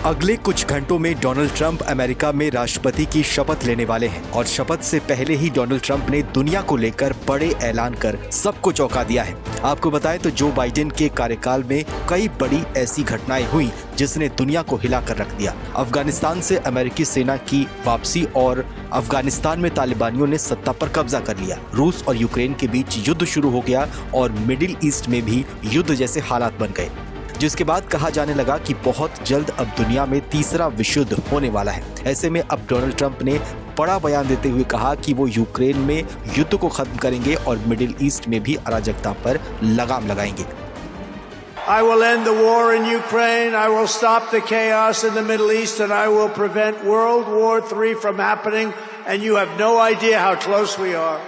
अगले कुछ घंटों में डोनाल्ड ट्रंप अमेरिका में राष्ट्रपति की शपथ लेने वाले हैं और शपथ से पहले ही डोनाल्ड ट्रंप ने दुनिया को लेकर बड़े ऐलान कर सबको चौंका दिया है। आपको बताएं तो जो बाइडेन के कार्यकाल में कई बड़ी ऐसी घटनाएं हुई जिसने दुनिया को हिला कर रख दिया। अफगानिस्तान से अमेरिकी सेना की वापसी और अफगानिस्तान में तालिबानियों ने सत्ता पर कब्जा कर लिया। रूस और यूक्रेन के बीच युद्ध शुरू हो गया और मिडिल ईस्ट में भी युद्ध जैसे हालात बन गए, जिसके बाद कहा जाने लगा कि बहुत जल्द अब दुनिया में तीसरा विश्व युद्ध होने वाला है। ऐसे में अब डोनाल्ड ट्रंप ने बड़ा बयान देते हुए कहा कि वो यूक्रेन में युद्ध को खत्म करेंगे और मिडिल ईस्ट में भी अराजकता पर लगाम लगाएंगे। I will end the war in Ukraine. I will stop the chaos in the Middle East, and I will prevent World War III from happening. And you have no idea how close we are.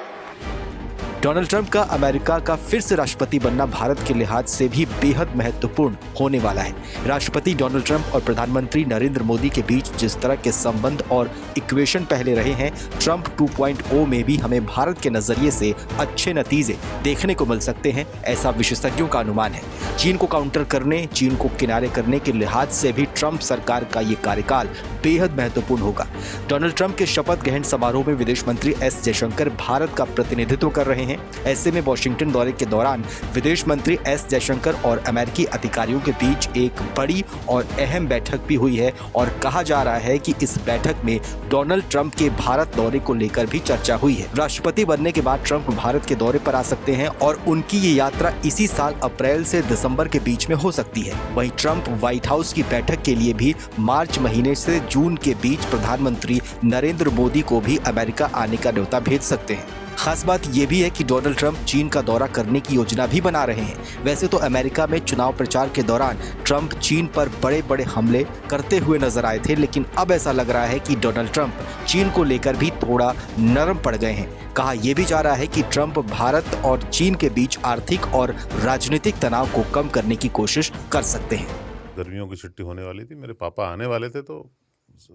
Donald Trump का America का फिर से राष्ट्रपति बनना भारत के लिहाज से भी बेहद महत्वपूर्ण होने वाला है। राष्ट्रपति डोनाल्ड ट्रंप और प्रधानमंत्री नरेंद्र मोदी के बीच जिस तरह के संबंध और इक्वेशन पहले रहे हैं, ट्रंप 2.0 में भी हमें भारत के नजरिए से अच्छे नतीजे देखने को मिल सकते हैं, ऐसा विशेषज्ञों का अनुमान है। चीन को काउंटर करने, चीन को किनारे करने के लिहाज से भी ट्रंप सरकार का ये कार्यकाल बेहद महत्वपूर्ण होगा। डोनाल्ड ट्रंप के शपथ ग्रहण समारोह में विदेश मंत्री एस जयशंकर भारत का प्रतिनिधित्व कर रहे हैं। ऐसे में वॉशिंगटन दौरे के दौरान विदेश मंत्री एस जयशंकर और अमेरिकी अधिकारियों के बीच एक बड़ी और अहम बैठक भी हुई है और कहा जा रहा है कि इस बैठक में डोनाल्ड ट्रंप के भारत दौरे को लेकर भी चर्चा हुई है। राष्ट्रपति बनने के बाद ट्रंप भारत के दौरे पर आ सकते हैं और उनकी ये यात्रा इसी साल अप्रैल से दिसंबर के बीच में हो सकती है। वहीं ट्रंप व्हाइट हाउस की बैठक के लिए भी मार्च महीने से जून के बीच प्रधानमंत्री नरेंद्र मोदी को भी अमेरिका आने का न्योता भेज सकते हैं। खास बात यह भी है कि डोनाल्ड ट्रंप चीन का दौरा करने की योजना भी बना रहे हैं। वैसे तो अमेरिका में चुनाव प्रचार के दौरान ट्रंप चीन पर बड़े बड़े हमले करते हुए नजर आए थे, लेकिन अब ऐसा लग रहा है कि डोनाल्ड ट्रंप चीन को लेकर भी थोड़ा नरम पड़ गए हैं। कहा यह भी जा रहा है कि ट्रंप भारत और चीन के बीच आर्थिक और राजनीतिक तनाव को कम करने की कोशिश कर सकते हैं। गर्मियों की छुट्टी होने वाली थी, मेरे पापा आने वाले थे, तो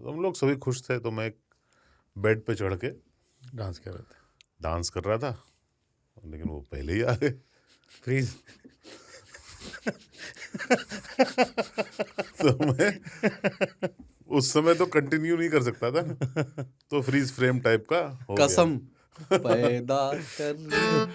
हम लोग सभी खुश थे। तो मैं एक बेड पे चढ़ के डांस कर रहा था, लेकिन वो पहले ही आ गए। प्लीज तो मैं उस समय तो कंटिन्यू नहीं कर सकता था, तो फ्रीज फ्रेम टाइप का हो गया। कसम पैदा कर